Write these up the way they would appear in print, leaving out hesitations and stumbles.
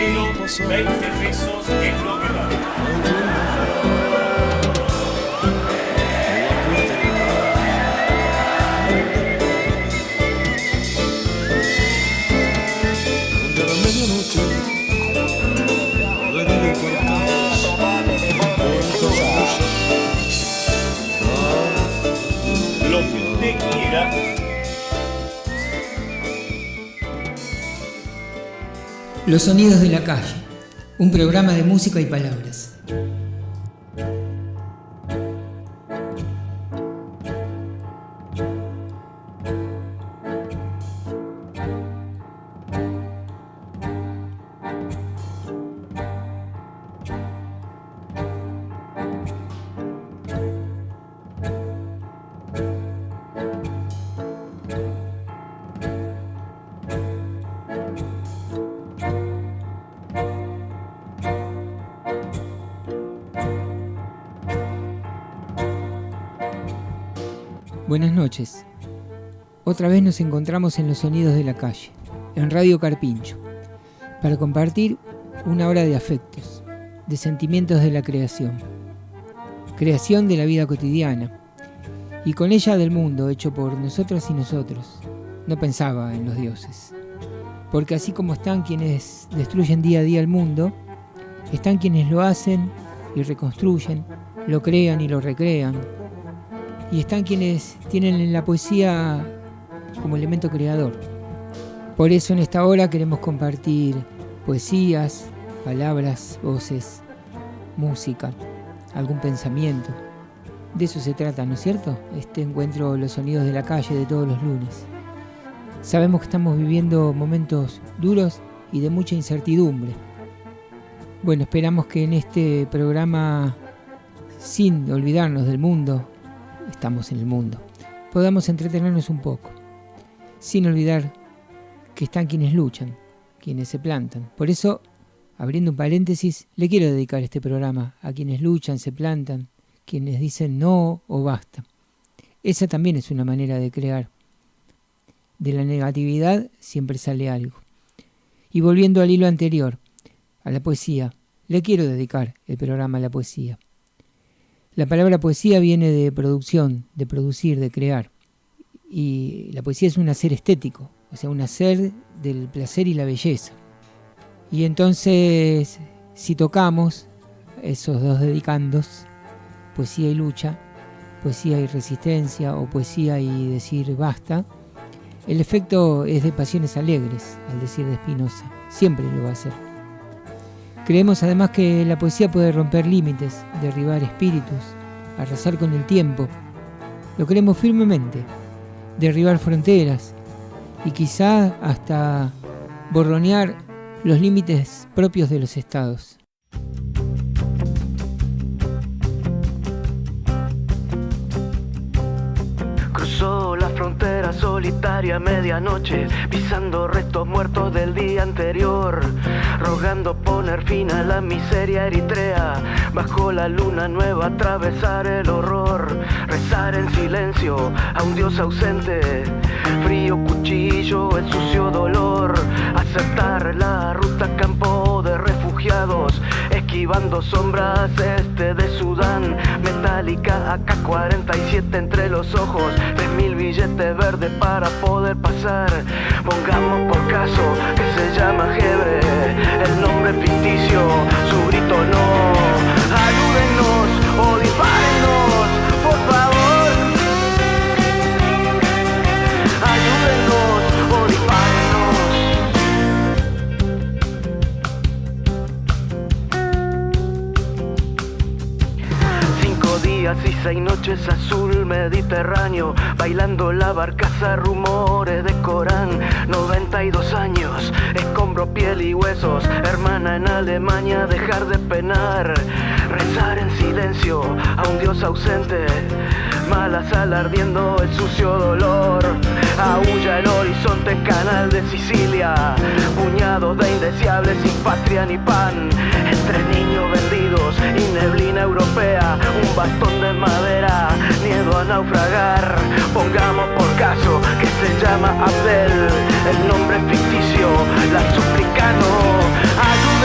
menos 20 pesos es lo que vale. Lo que usted quiera. Los sonidos de la calle, un programa de música y palabras. Buenas noches. Otra vez nos encontramos en los sonidos de la calle, en Radio Carpincho, para compartir una hora de afectos, de sentimientos de la creación de la vida cotidiana, y con ella del mundo hecho por nosotras y nosotros. No pensaba en los dioses, porque así como están quienes destruyen día a día el mundo, están quienes lo hacen y reconstruyen, lo crean y lo recrean. Y están quienes tienen en la poesía como elemento creador. Por eso en esta hora queremos compartir poesías, palabras, voces, música, algún pensamiento. De eso se trata, ¿no es cierto? Este encuentro, los sonidos de la calle de todos los lunes. Sabemos que estamos viviendo momentos duros y de mucha incertidumbre. Bueno, esperamos que en este programa, sin olvidarnos del mundo, estamos en el mundo, podamos entretenernos un poco, sin olvidar que están quienes luchan, quienes se plantan. Por eso, abriendo un paréntesis, le quiero dedicar este programa a quienes luchan, se plantan, quienes dicen no o basta. Esa también es una manera de crear. De la negatividad siempre sale algo. Y volviendo al hilo anterior, a la poesía, le quiero dedicar el programa a la poesía. La palabra poesía viene de producción, de producir, de crear. Y la poesía es un hacer estético, o sea, un hacer del placer y la belleza. Y entonces, si tocamos esos dos dedicandos, poesía y lucha, poesía y resistencia, o poesía y decir basta, el efecto es de pasiones alegres, al decir de Spinoza. Siempre lo va a ser. Creemos además que la poesía puede romper límites, derribar espíritus, arrasar con el tiempo. Lo creemos firmemente, derribar fronteras y quizá hasta borronear los límites propios de los estados. Cruzó la frontera solitaria a medianoche, pisando restos muertos del día anterior, rogando poner fin a la miseria eritrea. Bajo la luna nueva atravesar el horror, rezar en silencio a un dios ausente, frío cuchillo, el sucio dolor, acertar la ruta campo de refugiados, esquivando sombras de Sudán, metálica AK-47 entre los ojos, 3.000 billetes verdes para poder pasar. Pongamos por caso que se llama Hebre, el nombre ficticio, su grito no. Ayúdennos o dispárennos, por favor. Ayúdennos o dispárennos. 5 días y 6 noches azul Mediterráneo, bailando la barcaza, rumores de Corán. 92 años, escombro, piel y huesos, hermana en Alemania, dejar de penar, rezar en silencio a un dios ausente, mala sal ardiendo el sucio dolor. Aúlla el horizonte, canal de Sicilia, puñados de indeseables sin patria ni pan, entre niños vendidos y neblina europea, un bastón de madera, miedo a naufragar. Pongamos por caso que se llama Abdel, el nombre ficticio, la suplicano. Ayúdame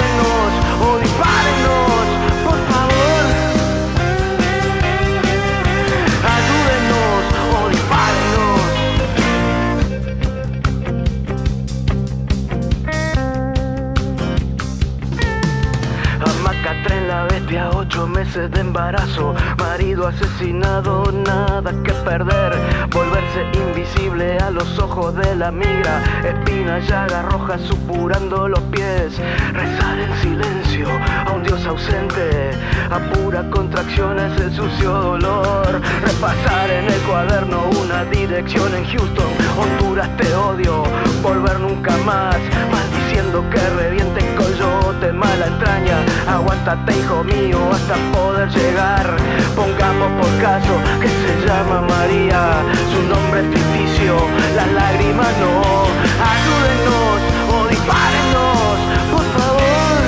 embarazo, marido asesinado, nada que perder, volverse invisible a los ojos de la migra, espina, llaga roja supurando los pies, rezar en silencio a un Dios ausente, a pura contracciones el sucio dolor, repasar en el cuaderno una dirección en Houston, Honduras te odio, volver nunca más, maldiciendo que reviente el coyote, mala entraña, aguántate hijo mío hasta poder llegar, pongamos por caso que se llama María, su nombre es ficticio, las lágrimas no, ayúdennos o dispárennos, por favor,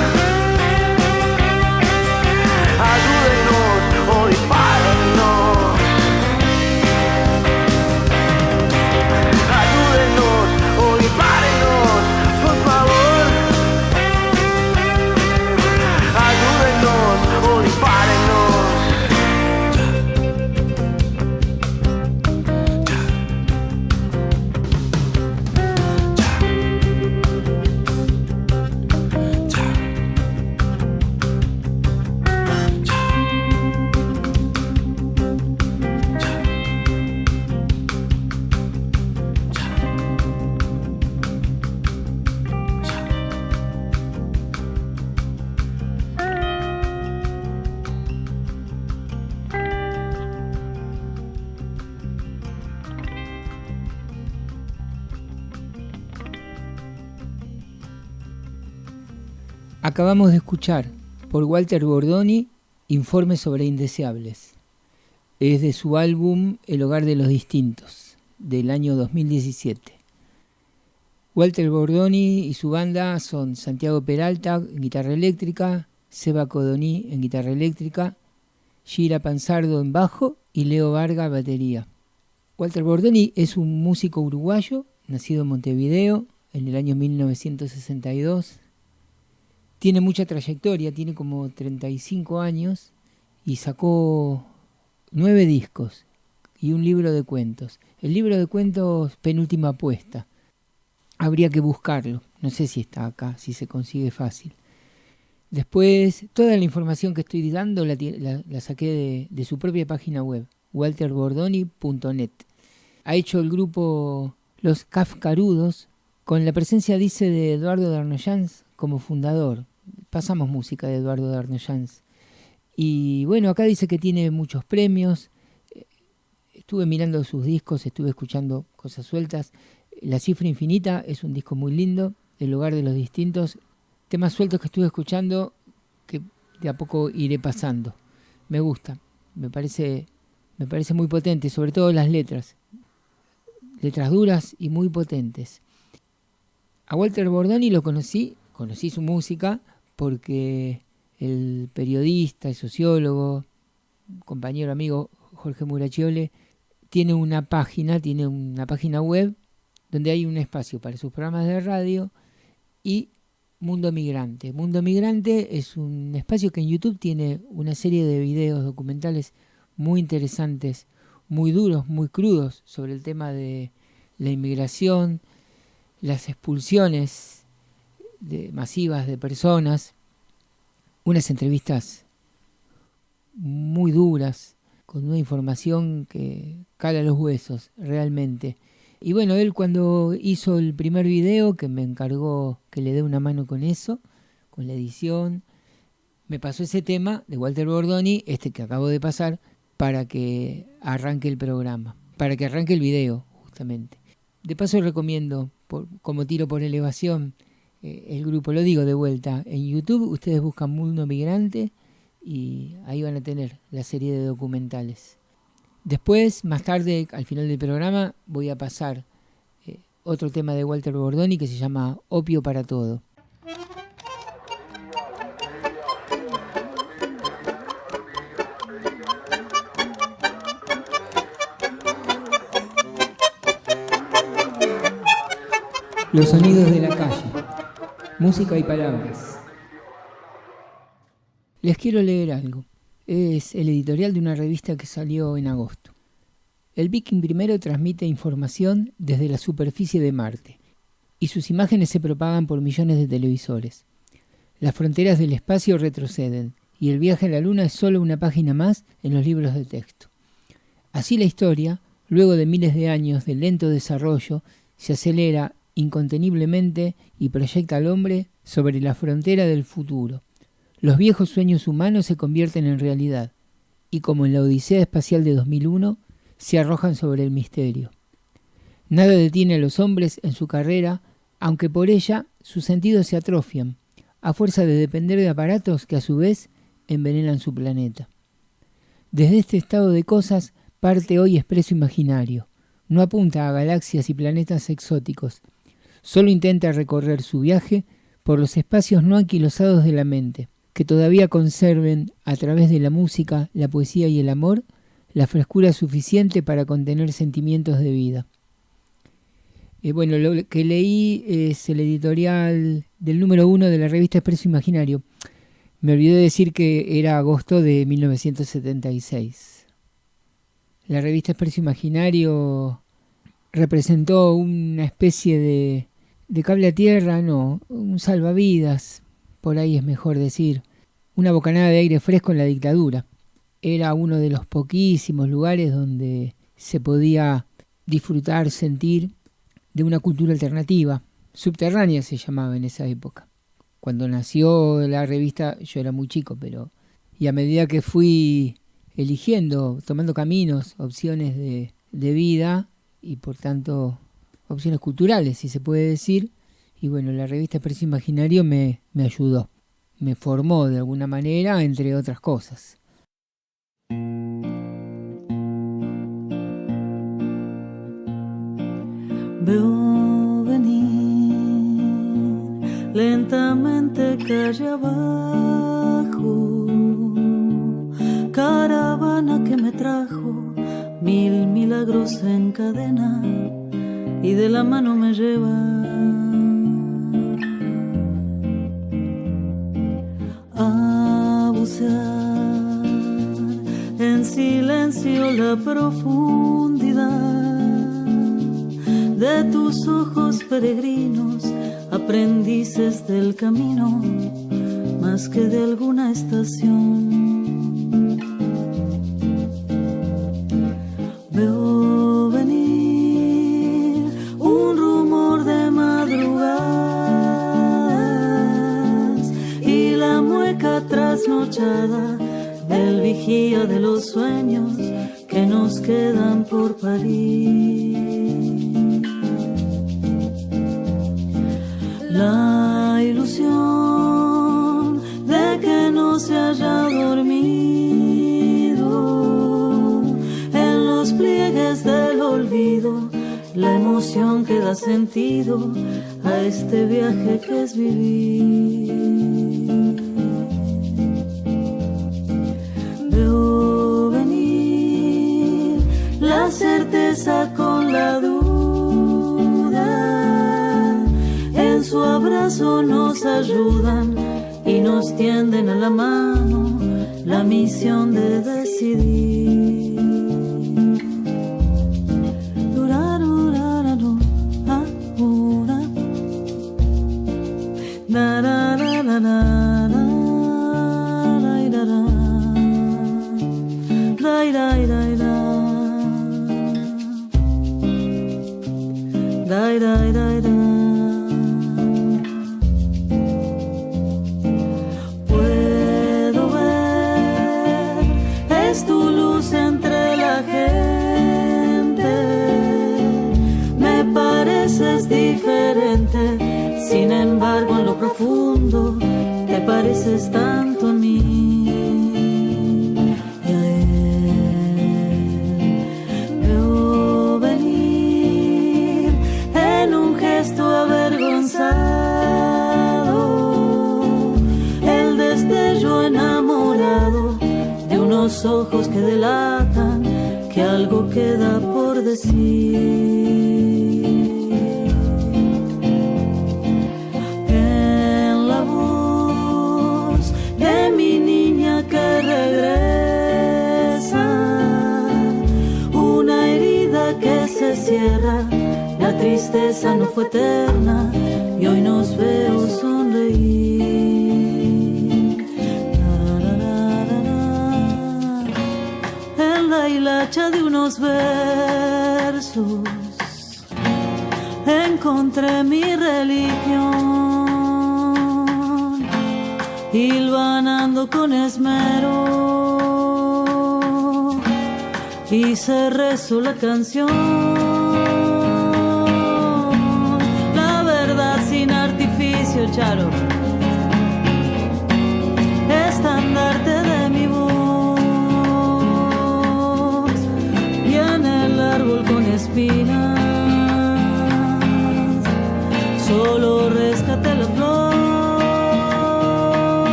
ayúdennos o dispárennos, ayúdennos o dispárennos, por favor, ayúdennos o dispárennos. Acabamos de escuchar por Walter Bordoni Informes sobre Indeseables. Es de su álbum El Hogar de los Distintos, del año 2017. Walter Bordoni y su banda son Santiago Peralta en guitarra eléctrica, Seba Codoni en guitarra eléctrica, Gira Panzardo en bajo y Leo Varga batería. Walter Bordoni es un músico uruguayo, nacido en Montevideo en el año 1962. Tiene mucha trayectoria, tiene como 35 años y sacó 9 discos y un libro de cuentos. El libro de cuentos Penúltima Apuesta. Habría que buscarlo, no sé si está acá, si se consigue fácil. Después, toda la información que estoy dando la saqué de su propia página web, walterbordoni.net. Ha hecho el grupo Los Kafkarudos, con la presencia, dice, de Eduardo Darnoyans como fundador. Pasamos música de Eduardo Darnoyans. Y bueno, acá dice que tiene muchos premios. Estuve mirando sus discos, estuve escuchando cosas sueltas. La Cifra Infinita es un disco muy lindo. El Hogar de los Distintos. Temas sueltos que estuve escuchando que de a poco iré pasando. Me gusta. Me parece muy potente, sobre todo las letras. Letras duras y muy potentes. A Walter Bordoni lo conocí su música porque el periodista y sociólogo, compañero amigo Jorge Murachiole, tiene una página web donde hay un espacio para sus programas de radio y Mundo Migrante. Mundo Migrante es un espacio que en YouTube tiene una serie de videos documentales muy interesantes, muy duros, muy crudos sobre el tema de la inmigración, las expulsiones masivas de personas, unas entrevistas muy duras, con una información que cala los huesos, realmente. Y bueno, él cuando hizo el primer video, que me encargó que le dé una mano con eso, con la edición, me pasó ese tema de Walter Bordoni, este que acabo de pasar, para que arranque el programa, para que arranque el video, justamente. De paso recomiendo, como tiro por elevación, el grupo, lo digo de vuelta, en YouTube ustedes buscan Mundo Migrante y ahí van a tener la serie de documentales. Después, más tarde, al final del programa, voy a pasar otro tema de Walter Bordoni que se llama Opio para Todo. Los sonidos de la calle, música y palabras. Les quiero leer algo. Es el editorial de una revista que salió en agosto. El Viking I transmite información desde la superficie de Marte y sus imágenes se propagan por millones de televisores. Las fronteras del espacio retroceden y el viaje a la luna es solo una página más en los libros de texto. Así la historia, luego de miles de años de lento desarrollo, se acelera inconteniblemente y proyecta al hombre sobre la frontera del futuro. Los viejos sueños humanos se convierten en realidad y, como en la Odisea Espacial de 2001, se arrojan sobre el misterio. Nada detiene a los hombres en su carrera, aunque por ella sus sentidos se atrofian, a fuerza de depender de aparatos que a su vez envenenan su planeta. Desde este estado de cosas parte hoy Expreso Imaginario. No apunta a galaxias y planetas exóticos, solo intenta recorrer su viaje por los espacios no anquilosados de la mente, que todavía conserven, a través de la música, la poesía y el amor, la frescura suficiente para contener sentimientos de vida. Bueno, lo que leí es el editorial del número 1 de la revista Expreso Imaginario. Me olvidé de decir que era agosto de 1976. La revista Expreso Imaginario representó una especie de cable a tierra, no, un salvavidas, por ahí es mejor decir, una bocanada de aire fresco en la dictadura. Era uno de los poquísimos lugares donde se podía disfrutar, sentir de una cultura alternativa, subterránea se llamaba en esa época. Cuando nació la revista yo era muy chico, y a medida que fui eligiendo, tomando caminos, opciones de vida y por tanto opciones culturales, si se puede decir, y bueno, la revista Expreso Imaginario me ayudó, me formó de alguna manera, entre otras cosas. Veo venir lentamente calle abajo, caravana que me trajo 1000 milagros en cadena y de la mano me lleva a bucear en silencio la profundidad de tus ojos peregrinos, aprendices del camino, más que de alguna estación. Veo venir un rumor de madrugadas y la mueca trasnochada del vigía de los sueños que nos quedan por parir. La ilusión de que no se haya dormido en los pliegues del olvido, la emoción que da sentido a este viaje que es vivir. Veo venir la certeza con la duda, su abrazo nos ayudan y nos tienden a la mano la misión de decidir. Sin embargo, en lo profundo te pareces tanto a mí y a él. Veo venir en un gesto avergonzado el destello enamorado de unos ojos que delatan que algo queda por decir. Que regresa, una herida que se cierra, la tristeza no fue eterna y hoy nos veo sonreír. La, la, la. hilacha de unos versos encontré mi religión, hilvanando con esmero, hice rezo la canción, la verdad sin artificio, Charo, estandarte de mi voz, y en el árbol con espinas solo rescaté la flor.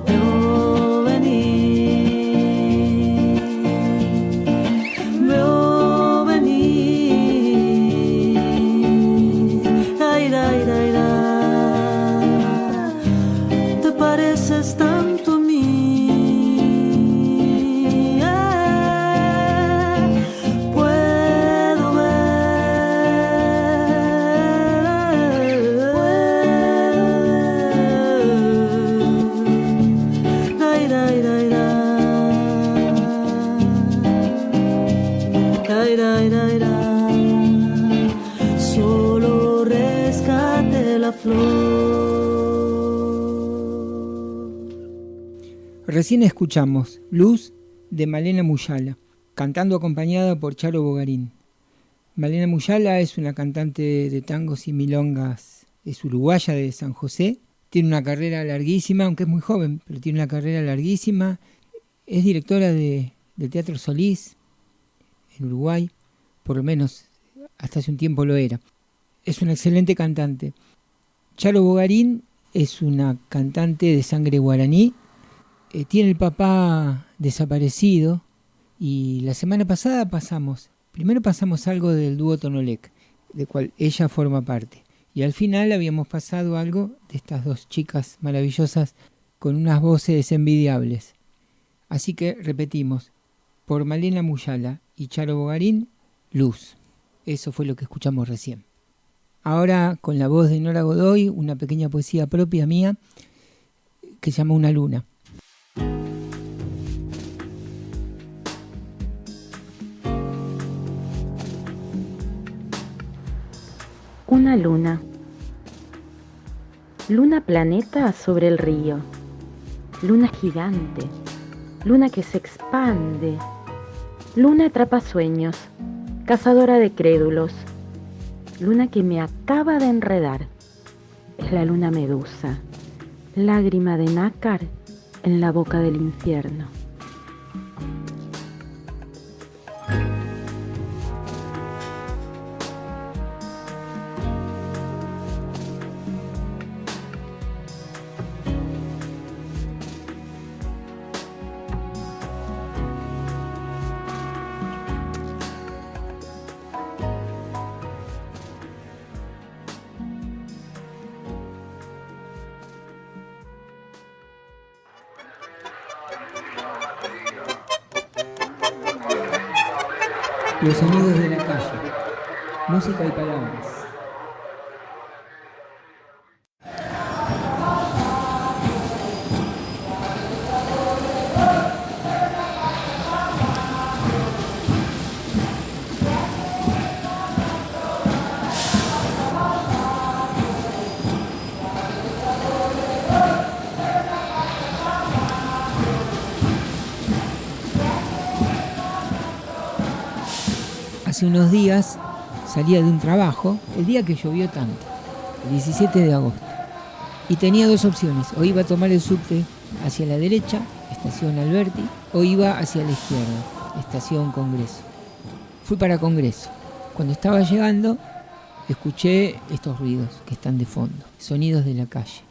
Veo venir, veo venir. Ay, ay, ay, ay. Te pareces tanto a mí. Solo rescate la flor. Recién escuchamos Luz de Malena Muyala, cantando acompañada por Charo Bogarín. Malena Muyala es una cantante de tangos y milongas, es uruguaya de San José, tiene una carrera larguísima, aunque es muy joven, pero tiene una carrera larguísima, es directora del Teatro Solís en Uruguay, por lo menos hasta hace un tiempo lo era. Es una excelente cantante. Charo Bogarín es una cantante de sangre guaraní, tiene el papá desaparecido y la semana pasada primero pasamos algo del dúo Tonolec, de cual ella forma parte, y al final habíamos pasado algo de estas dos chicas maravillosas con unas voces envidiables. Así que repetimos, por Malena Muyala y Charo Bogarín, Luz. Eso fue lo que escuchamos recién. Ahora, con la voz de Nora Godoy, una pequeña poesía propia mía que se llama Una luna. Una luna. Luna planeta sobre el río. Luna gigante. Luna que se expande. Luna atrapasueños. Cazadora de crédulos. Luna que me acaba de enredar. Es la luna medusa. Lágrima de nácar en la boca del infierno. Los sonidos de la calle, música y palabras. Hace unos días salía de un trabajo, el día que llovió tanto, el 17 de agosto, y tenía dos opciones: o iba a tomar el subte hacia la derecha, estación Alberti, o iba hacia la izquierda, estación Congreso. Fui para Congreso. Cuando estaba llegando, escuché estos ruidos que están de fondo, sonidos de la calle.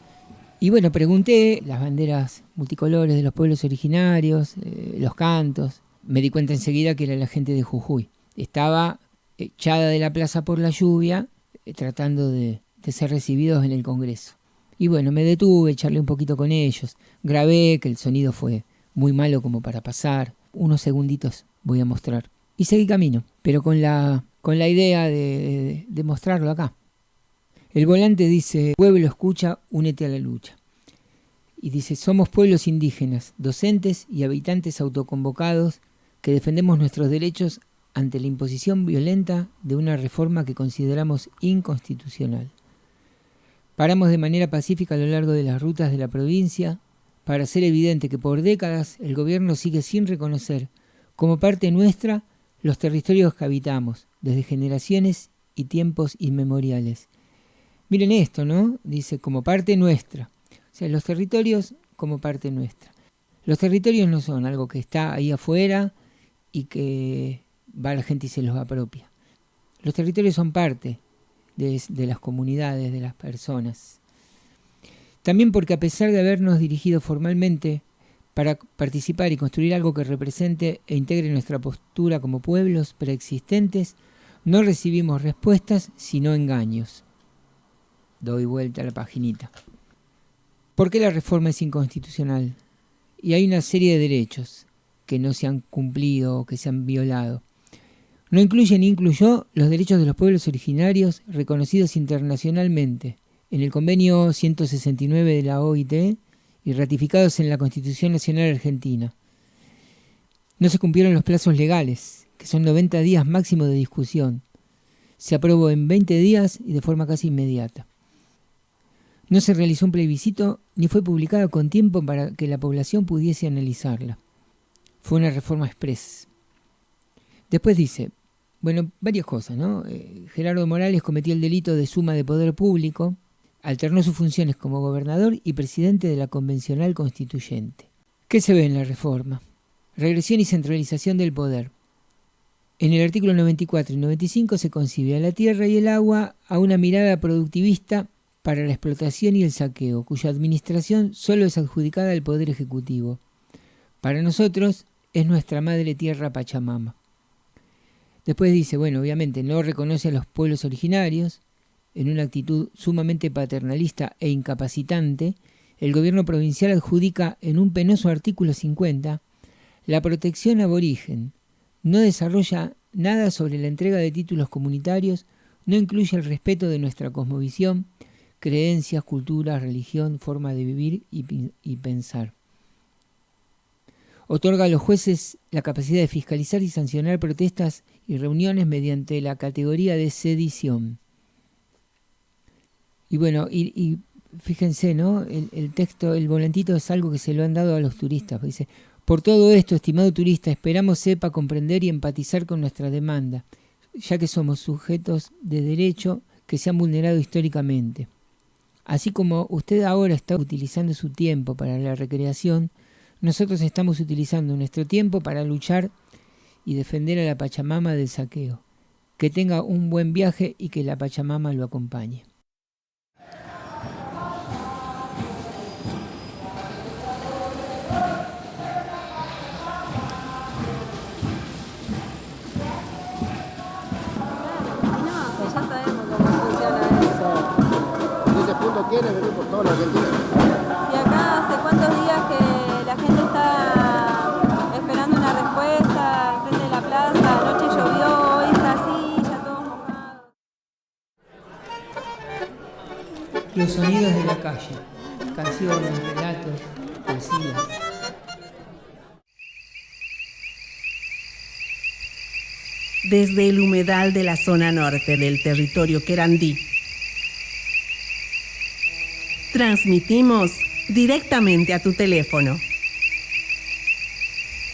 Y bueno, pregunté las banderas multicolores de los pueblos originarios, los cantos. Me di cuenta enseguida que era la gente de Jujuy. Estaba echada de la plaza por la lluvia, tratando de ser recibidos en el Congreso. Y bueno, me detuve, charlé un poquito con ellos, grabé, que el sonido fue muy malo como para pasar, unos segunditos voy a mostrar. Y seguí camino, pero con la idea de mostrarlo acá. El volante dice: pueblo escucha, únete a la lucha. Y dice, somos pueblos indígenas, docentes y habitantes autoconvocados que defendemos nuestros derechos ante la imposición violenta de una reforma que consideramos inconstitucional. Paramos de manera pacífica a lo largo de las rutas de la provincia para hacer evidente que por décadas el gobierno sigue sin reconocer como parte nuestra los territorios que habitamos desde generaciones y tiempos inmemoriales. Miren esto, ¿no? Dice, como parte nuestra. O sea, los territorios como parte nuestra. Los territorios no son algo que está ahí afuera y que va la gente y se los apropia. Los territorios son parte de las comunidades, de las personas. También porque a pesar de habernos dirigido formalmente para participar y construir algo que represente e integre nuestra postura como pueblos preexistentes, no recibimos respuestas sino engaños. Doy vuelta a la paginita. ¿Por qué la reforma es inconstitucional? Y hay una serie de derechos que no se han cumplido o que se han violado. No incluye ni incluyó los derechos de los pueblos originarios reconocidos internacionalmente en el Convenio 169 de la OIT y ratificados en la Constitución Nacional Argentina. No se cumplieron los plazos legales, que son 90 días máximo de discusión. Se aprobó en 20 días y de forma casi inmediata. No se realizó un plebiscito ni fue publicada con tiempo para que la población pudiese analizarla. Fue una reforma express. Después dice, bueno, varias cosas, ¿no? Gerardo Morales cometió el delito de suma de poder público, alternó sus funciones como gobernador y presidente de la Convencional Constituyente. ¿Qué se ve en la reforma? Regresión y centralización del poder. En el artículo 94 y 95 se concibe a la tierra y el agua a una mirada productivista para la explotación y el saqueo, cuya administración solo es adjudicada al Poder Ejecutivo. Para nosotros es nuestra madre tierra Pachamama. Después dice, bueno, obviamente no reconoce a los pueblos originarios. En una actitud sumamente paternalista e incapacitante, el gobierno provincial adjudica en un penoso artículo 50 la protección aborigen. No desarrolla nada sobre la entrega de títulos comunitarios, no incluye el respeto de nuestra cosmovisión, creencias, cultura, religión, forma de vivir y pensar. Otorga a los jueces la capacidad de fiscalizar y sancionar protestas y reuniones mediante la categoría de sedición. Y bueno, y fíjense, ¿no? El texto, el volantito es algo que se lo han dado a los turistas. Dice, por todo esto, estimado turista, esperamos sepa comprender y empatizar con nuestra demanda, ya que somos sujetos de derecho que se han vulnerado históricamente. Así como usted ahora está utilizando su tiempo para la recreación, nosotros estamos utilizando nuestro tiempo para luchar y defender a la Pachamama del saqueo. Que tenga un buen viaje y que la Pachamama lo acompañe. Quiere venir por toda la Argentina. Si acá hace cuántos días que la gente está esperando una respuesta al frente de la plaza, anoche llovió, hoy está así, ya todos mojados. Los sonidos de la calle, canciones, relatos, poesías. Desde el humedal de la zona norte del territorio querandí, transmitimos directamente a tu teléfono.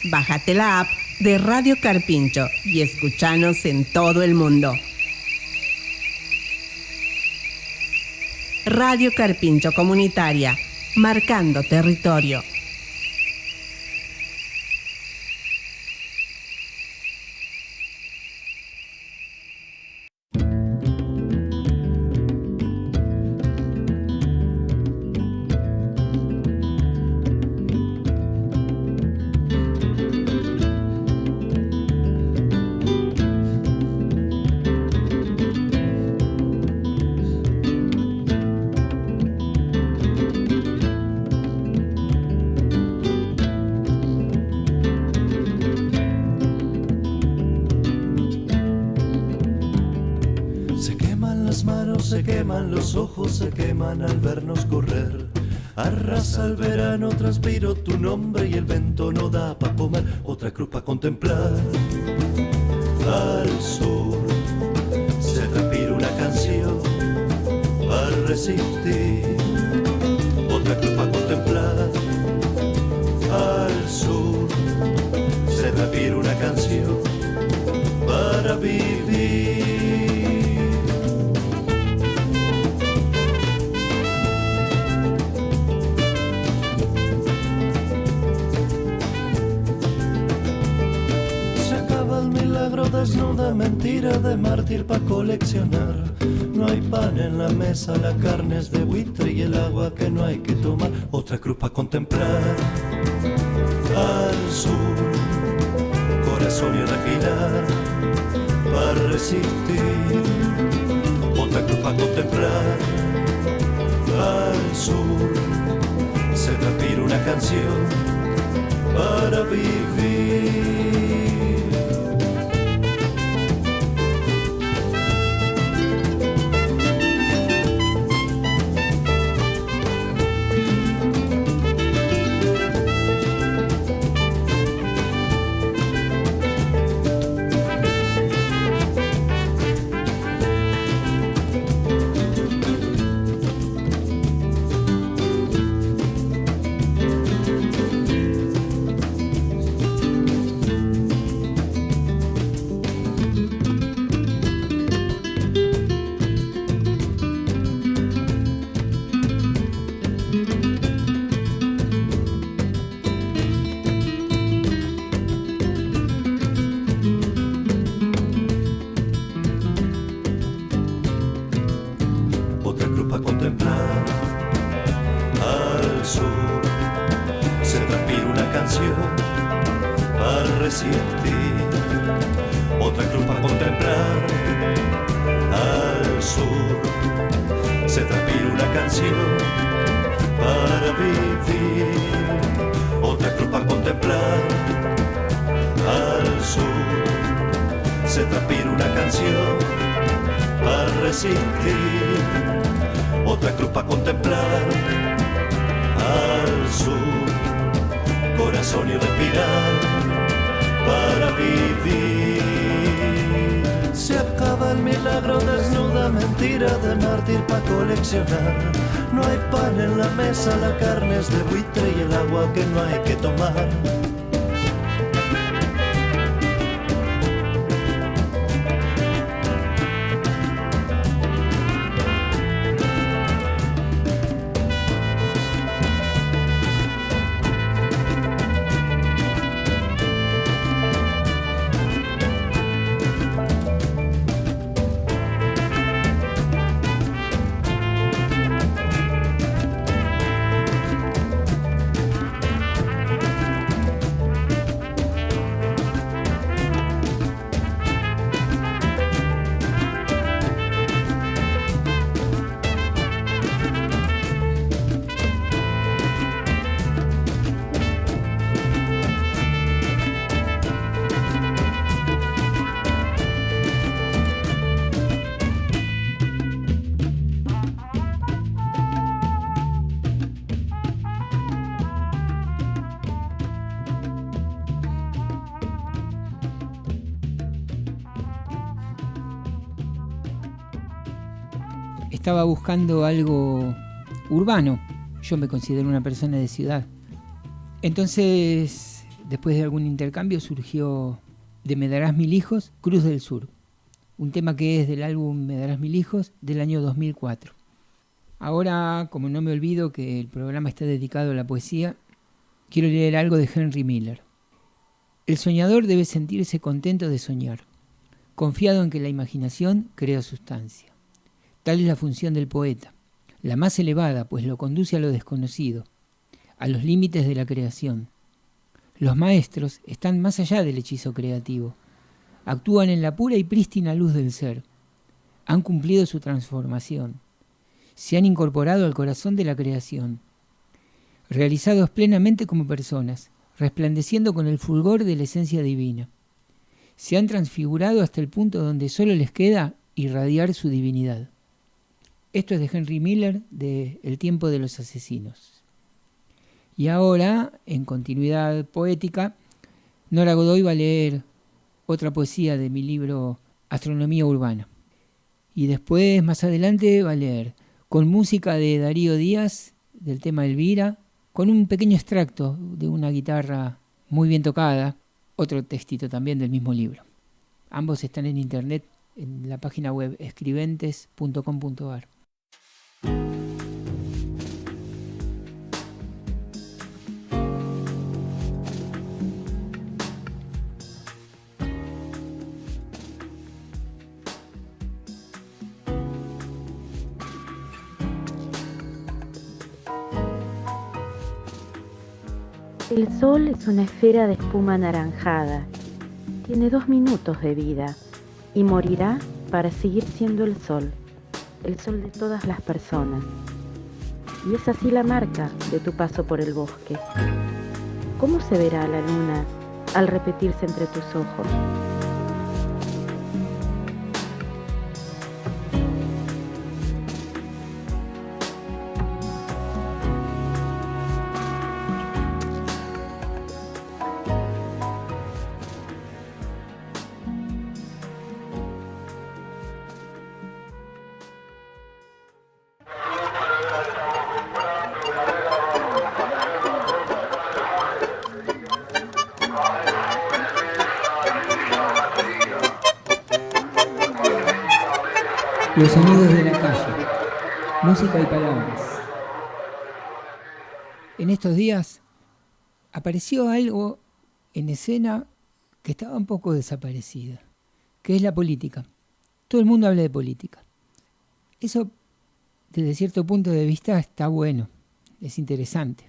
Bájate la app de Radio Carpincho y escúchanos en todo el mundo. Radio Carpincho Comunitaria, marcando territorio. Se queman los ojos, se queman al vernos correr. Arrasa el verano, transpiro tu nombre y el vento no da pa' comer. Otra cruz pa' contemplar. Al sur se transpira una canción para resistir. Otra cruz pa' contemplar. Al sur se transpira una canción para vivir. Desnuda mentira de mártir pa' coleccionar. No hay pan en la mesa, la carne es de buitre y el agua que no hay que tomar. Otra cruz pa' contemplar. Al sur, corazón y respirar para resistir. Otra cruz pa' contemplar. Al sur, se transpira una canción para vivir. Otra cruz para contemplar. Al sur se transpira una canción para vivir. Otra cruz para contemplar. Al sur se transpira una canción para resistir. Otra cruz para contemplar. Al sur, corazón y respirar para vivir. Se acaba el milagro, desnuda mentira de mártir pa' coleccionar. No hay pan en la mesa, la carne es de buitre y el agua que no hay que tomar. Estaba buscando algo urbano. Yo me considero una persona de ciudad. Entonces, después de algún intercambio, surgió de Me darás mil hijos, Cruz del Sur. Un tema que es del álbum Me darás mil hijos del año 2004. Ahora, como no me olvido que el programa está dedicado a la poesía, quiero leer algo de Henry Miller. El soñador debe sentirse contento de soñar, confiado en que la imaginación crea sustancia. Tal es la función del poeta, la más elevada, pues lo conduce a lo desconocido, a los límites de la creación. Los maestros están más allá del hechizo creativo, actúan en la pura y prístina luz del ser, han cumplido su transformación, se han incorporado al corazón de la creación, realizados plenamente como personas, resplandeciendo con el fulgor de la esencia divina. Se han transfigurado hasta el punto donde solo les queda irradiar su divinidad. Esto es de Henry Miller, de El tiempo de los asesinos. Y ahora, en continuidad poética, Nora Godoy va a leer otra poesía de mi libro Astronomía Urbana. Y después, más adelante, va a leer con música de Darío Díaz, del tema Elvira, con un pequeño extracto de una guitarra muy bien tocada, otro textito también del mismo libro. Ambos están en internet, en la página web escribentes.com.ar. El sol es una esfera de espuma anaranjada. Tiene 2 minutos de vida y morirá para seguir siendo el sol de todas las personas. Y es así la marca de tu paso por el bosque. ¿Cómo se verá la luna al repetirse entre tus ojos? Los sonidos de la calle, música y palabras. En estos días apareció algo en escena que estaba un poco desaparecida, que es la política. Todo el mundo habla de política. Eso, desde cierto punto de vista, está bueno, es interesante.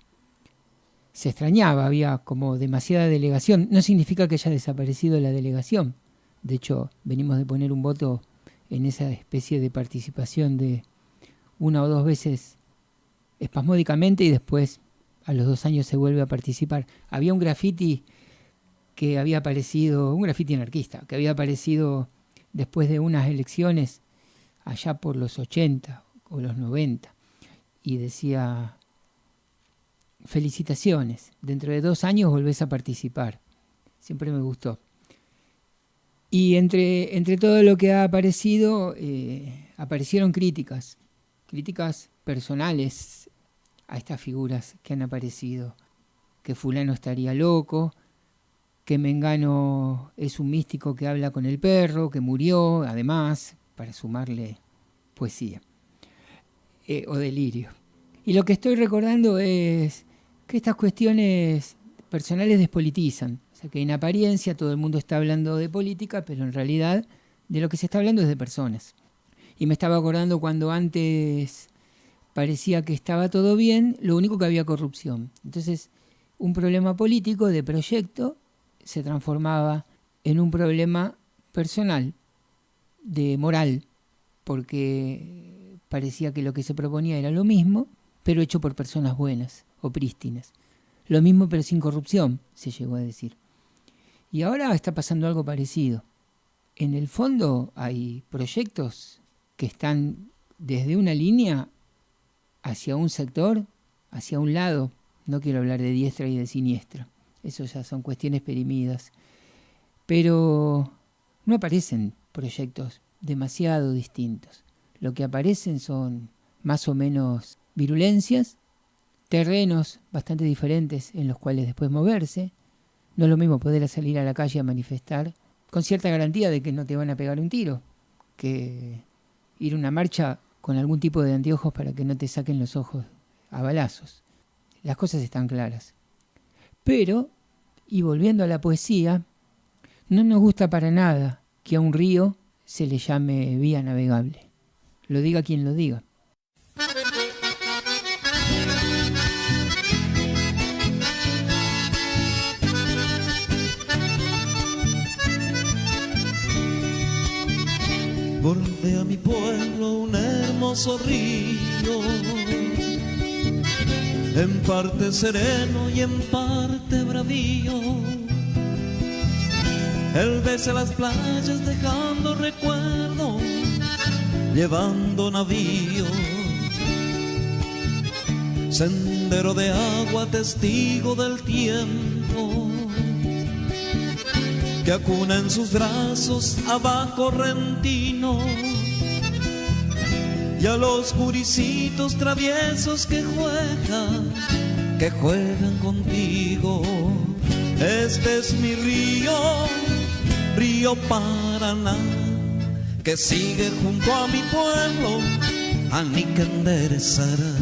Se extrañaba, había como demasiada delegación. No significa que haya desaparecido la delegación. De hecho, venimos de poner un voto en esa especie de participación de 1 o 2 veces espasmódicamente y después a los 2 años se vuelve a participar. Había un graffiti que había aparecido, un graffiti anarquista, que había aparecido después de unas elecciones allá por los 80 o los 90 y decía: felicitaciones, dentro de 2 años volvés a participar. Siempre me gustó. Y entre todo lo que ha aparecido, aparecieron críticas personales a estas figuras que han aparecido. Que fulano estaría loco, que Mengano es un místico que habla con el perro, que murió, además, para sumarle poesía o delirio. Y lo que estoy recordando es que estas cuestiones personales despolitizan. O sea, que en apariencia todo el mundo está hablando de política, pero en realidad de lo que se está hablando es de personas. Y me estaba acordando cuando antes parecía que estaba todo bien, lo único que había corrupción. Entonces, un problema político de proyecto se transformaba en un problema personal, de moral, porque parecía que lo que se proponía era lo mismo, pero hecho por personas buenas o prístinas. Lo mismo pero sin corrupción, se llegó a decir. Y ahora está pasando algo parecido. En el fondo hay proyectos que están desde una línea hacia un sector, hacia un lado. No quiero hablar de diestra y de siniestra. Eso ya son cuestiones perimidas. Pero no aparecen proyectos demasiado distintos. Lo que aparecen son más o menos virulencias, terrenos bastante diferentes en los cuales después moverse. No es lo mismo poder salir a la calle a manifestar con cierta garantía de que no te van a pegar un tiro que ir a una marcha con algún tipo de anteojos para que no te saquen los ojos a balazos. Las cosas están claras. Pero, y volviendo a la poesía, no nos gusta para nada que a un río se le llame vía navegable. Lo diga quien lo diga. Bordea mi pueblo un hermoso río, en parte sereno y en parte bravío. Él besa las playas dejando recuerdos, llevando navíos. sendero de agua, testigo del tiempo, que acuna en sus brazos a bajo Correntino, y a los gurisitos traviesos que juegan contigo. Este es mi río, río Paraná, que sigue junto a mi pueblo, a mí que enderezará.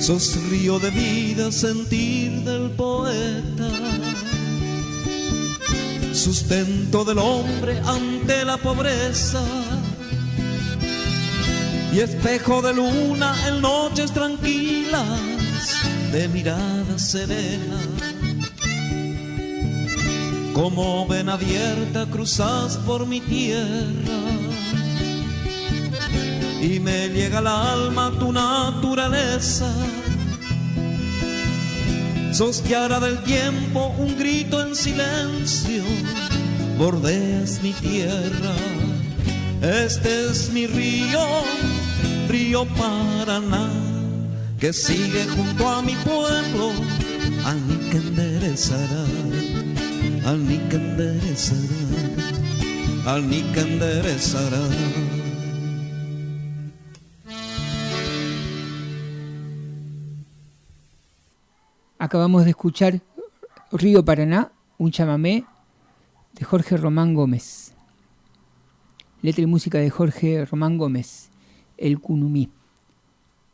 Sos río de vida, sentir del poeta, sustento del hombre ante la pobreza, y espejo de luna en noches tranquilas, de mirada serena. Como vena abierta cruzas por mi tierra, y me llega al alma tu naturaleza. Sos tiara del tiempo, un grito en silencio, bordeas mi tierra. Este es mi río, río Paraná, que sigue junto a mi pueblo, al mí que enderezará, al mí que enderezará, al mí que enderezará. Acabamos de escuchar Río Paraná, un chamamé de Jorge Román Gómez. Letra y música de Jorge Román Gómez, el cunumí.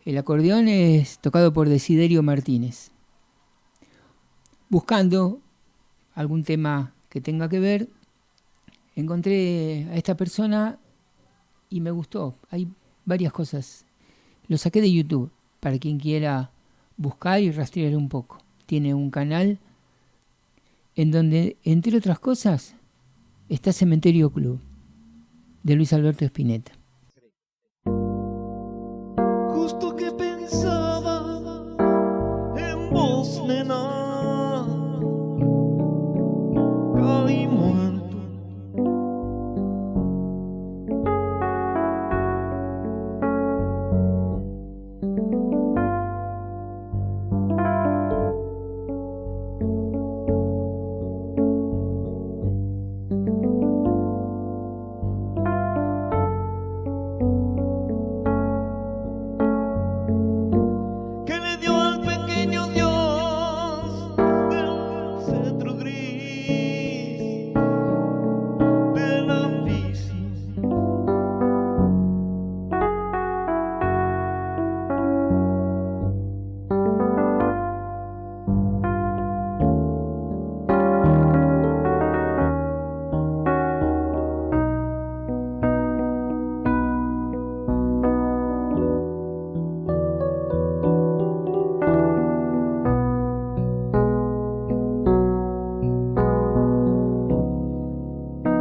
El acordeón es tocado por Desiderio Martínez. Buscando algún tema que tenga que ver, encontré a esta persona y me gustó. Hay varias cosas. Lo saqué de YouTube para quien quiera buscar y rastrear un poco. Tiene un canal en donde, entre otras cosas, está Cementerio Club, de Luis Alberto Spinetta. Justo que pensaba en vos, nena, caí muerto.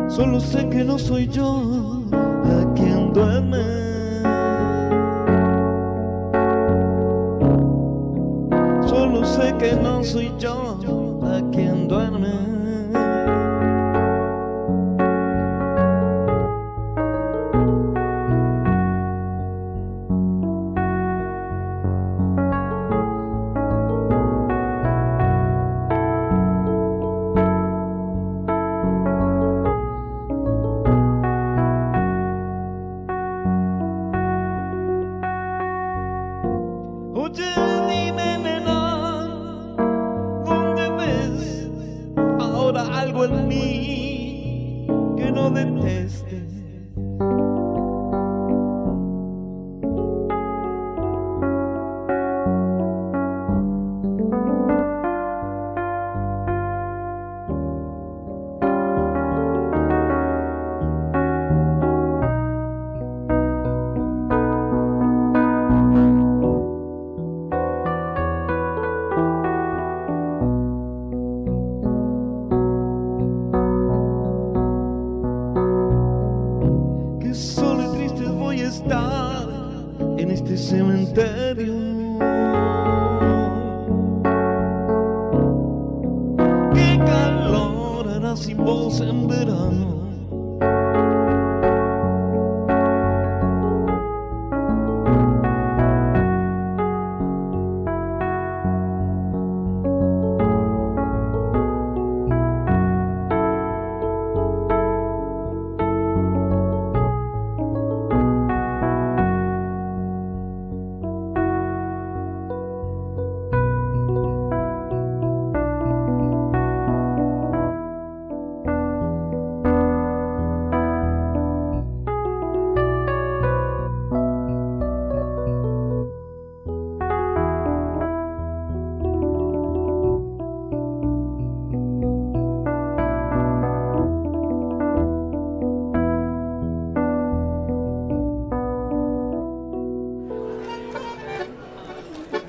Solo sé que no soy yo a quien duerme. Solo sé que no soy yo a quien duerme. sin voz en verano.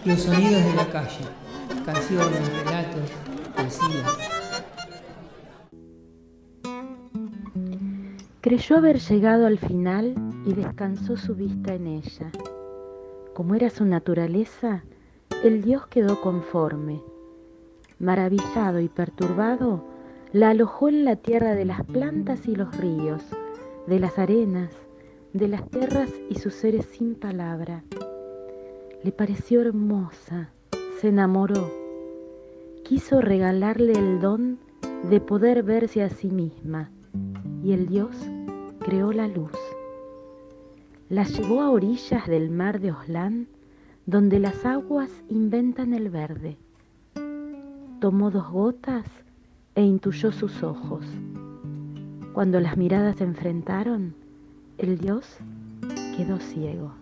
Los sonidos de la calle, canciones, relatos, poesías. Creyó haber llegado al final y descansó su vista en ella. Como era su naturaleza, el Dios quedó conforme. Maravillado y perturbado, la alojó en la tierra de las plantas y los ríos, de las arenas, de las tierras y sus seres sin palabra. Le pareció hermosa, se enamoró. Quiso regalarle el don de poder verse a sí misma, y el Dios creó la luz. La llevó a orillas del mar de Oslán, donde las aguas inventan el verde. Tomó 2 gotas e intuyó sus ojos. Cuando las miradas se enfrentaron, el Dios quedó ciego.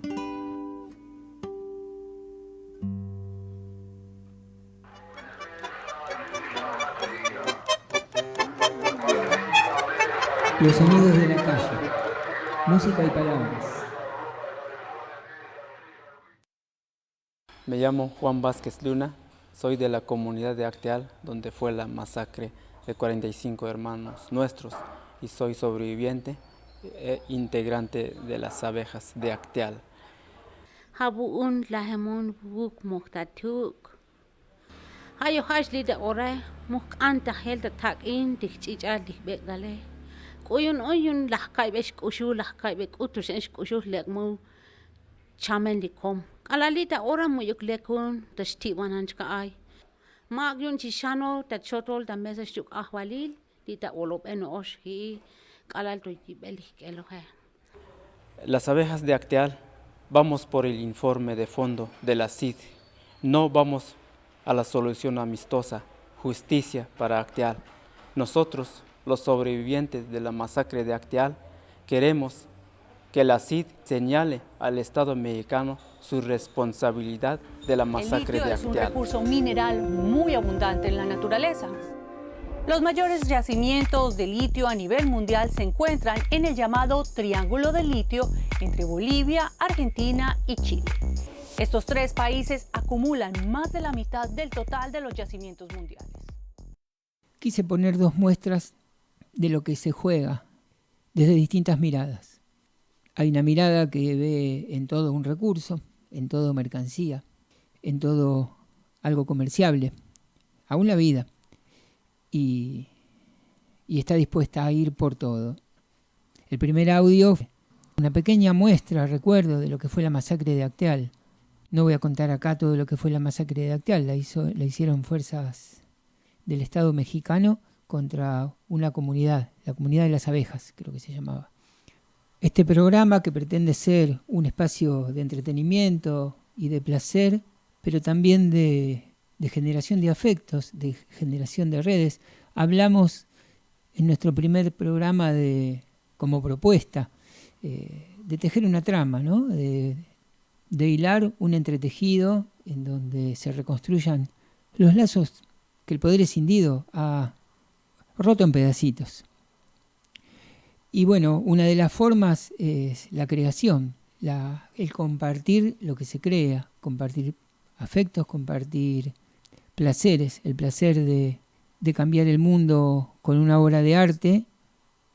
Los sonidos de la calle, música y palabras. Me llamo Juan Vázquez Luna, soy de la comunidad de Acteal, donde fue la masacre de 45 hermanos nuestros, y soy sobreviviente e integrante de las abejas de Acteal. Habuun lahemun buk muhtatuk. Hayo hajli de ore muk anta helta takin dikchicha dikbekdale. Oyun lahkaibesh kushu lahkaibek utusesh kushu lekmu chamen likom. Alalita ora muyuk lekun tashtiwananchka ay. Magyun chishano tachotol da mesashuk ahwalil dita olob enosh hi kalalto yibelik elohe. Las abejas de Acteal vamos por el informe de fondo de la CID. No vamos a la solución amistosa, justicia para Acteal. Nosotros, los sobrevivientes de la masacre de Acteal, queremos que la CID señale al Estado mexicano su responsabilidad de la masacre de Acteal. El litio es un recurso mineral muy abundante en la naturaleza. Los mayores yacimientos de litio a nivel mundial se encuentran en el llamado Triángulo del Litio entre Bolivia, Argentina y Chile. Estos 3 países acumulan más de la mitad del total de los yacimientos mundiales. Quise poner 2 muestras de lo que se juega desde distintas miradas. Hay una mirada que ve en todo un recurso, en todo mercancía, en todo algo comerciable, aún la vida, y está dispuesta a ir por todo. El primer audio, una pequeña muestra, recuerdo, de lo que fue la masacre de Acteal. No voy a contar acá todo lo que fue la masacre de Acteal, la hicieron fuerzas del Estado mexicano contra una comunidad, la comunidad de las abejas, creo que se llamaba. Este programa, que pretende ser un espacio de entretenimiento y de placer, pero también de generación de afectos, de generación de redes, hablamos en nuestro primer programa como propuesta de tejer una trama, ¿no? de hilar un entretejido en donde se reconstruyan los lazos que el poder escindido ha roto en pedacitos. Y bueno, una de las formas es la creación, el compartir lo que se crea, compartir afectos, compartir placeres, el placer de cambiar el mundo con una obra de arte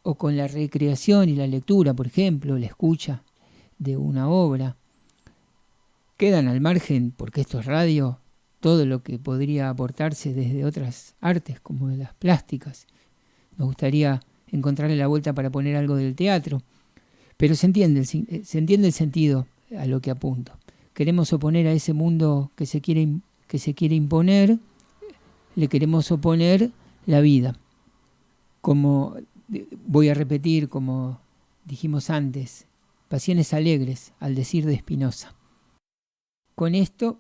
o con la recreación y la lectura, por ejemplo, la escucha de una obra. Quedan al margen, porque esto es radio, todo lo que podría aportarse desde otras artes como las plásticas, nos gustaría encontrarle la vuelta para poner algo del teatro, pero se entiende el sentido a lo que apunto. Queremos oponer a ese mundo que se quiere imponer, le queremos oponer la vida. Como voy a repetir, como dijimos antes, pasiones alegres, al decir de Spinoza. Con esto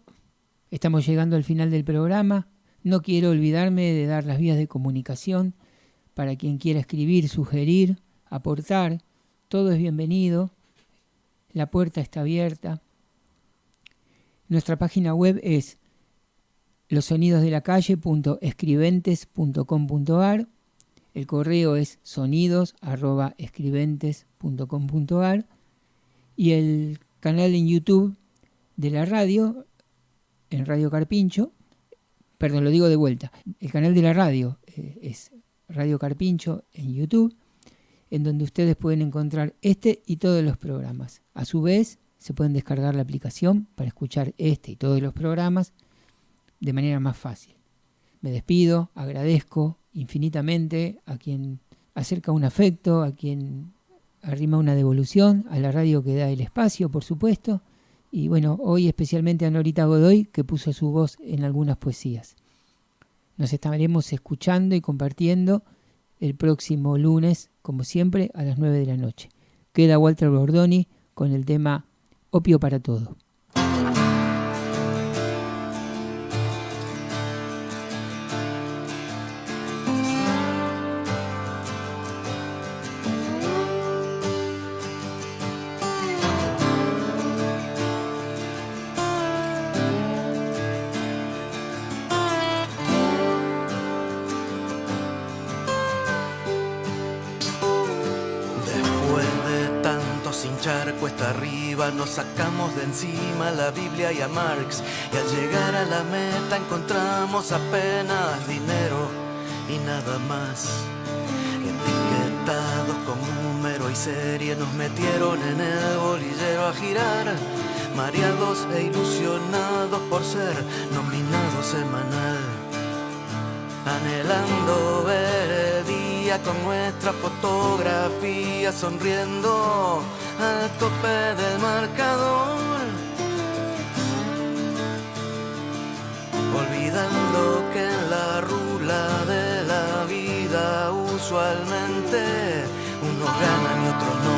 estamos llegando al final del programa. No quiero olvidarme de dar las vías de comunicación para quien quiera escribir, sugerir, aportar. Todo es bienvenido. La puerta está abierta. Nuestra página web es losonidosdelacalle.escribentes.com.ar. El correo es sonidos@escribentes.com.ar. Y el canal en YouTube de la radio, en Radio Carpincho, perdón, lo digo de vuelta, el canal de la radio es Radio Carpincho en YouTube, en donde ustedes pueden encontrar este y todos los programas. A su vez, se pueden descargar la aplicación para escuchar este y todos los programas de manera más fácil. Me despido, agradezco infinitamente a quien acerca un afecto, a quien arrima una devolución, a la radio que da el espacio, por supuesto, y bueno, hoy especialmente a Norita Godoy, que puso su voz en algunas poesías. Nos estaremos escuchando y compartiendo el próximo lunes, como siempre, a las 9 de la noche. Queda Walter Bordoni con el tema Opio para Todo. Cuesta arriba nos sacamos de encima la Biblia y a Marx, y al llegar a la meta encontramos apenas dinero y nada más. Etiquetados con número y serie nos metieron en el bolillero a girar, mareados e ilusionados por ser nominados semanal, anhelando ver el día con nuestra fotografía sonriendo al tope del marcador, olvidando que en la rula de la vida usualmente unos ganan y otros no.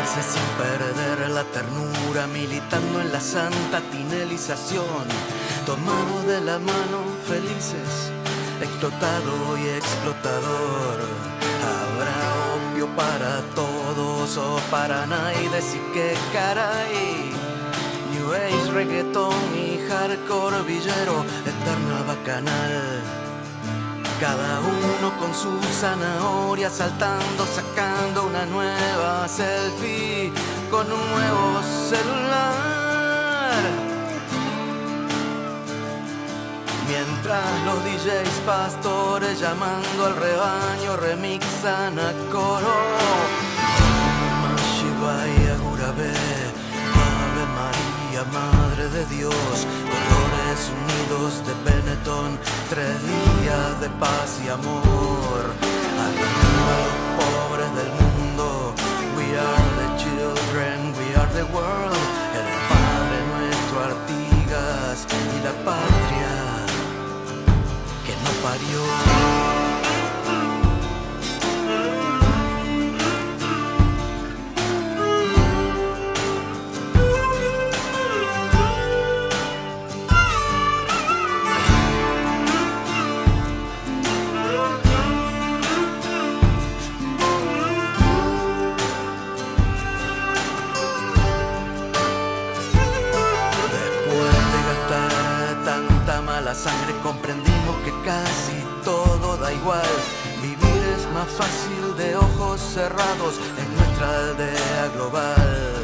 Sin perder la ternura, militando en la santa tinelización, tomados de la mano, felices, explotado y explotador. Habrá opio para todos o para nadie, y qué caray. New Age, reggaetón y hardcore villero, eterna bacanal. Cada uno con su zanahoria saltando, sacando una nueva selfie con un nuevo celular. Mientras los DJs pastores llamando al rebaño remixan a coro Namah Shivaya Gurave, Ave María, Madre de Dios, colores unidos de Benetton, 3 días de paz y amor. Arriba los pobres del mundo, we are the children, we are the world. El Padre nuestro, Artigas y la patria que no parió. La sangre comprendimos que casi todo da igual. Vivir es más fácil de ojos cerrados en nuestra aldea global.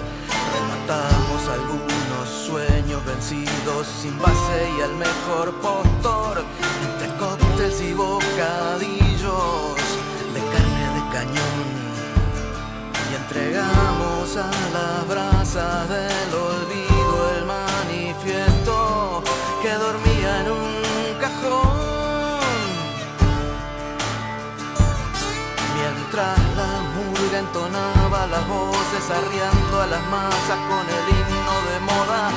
contamos algunos sueños vencidos sin base y al mejor postor, entre cócteles y bocadillos de carne de cañón, y entregamos a las brasas del olvido el manifiesto que dormía en un cajón, mientras la murga entonaba las voces arriando a las masas con el himno de moda.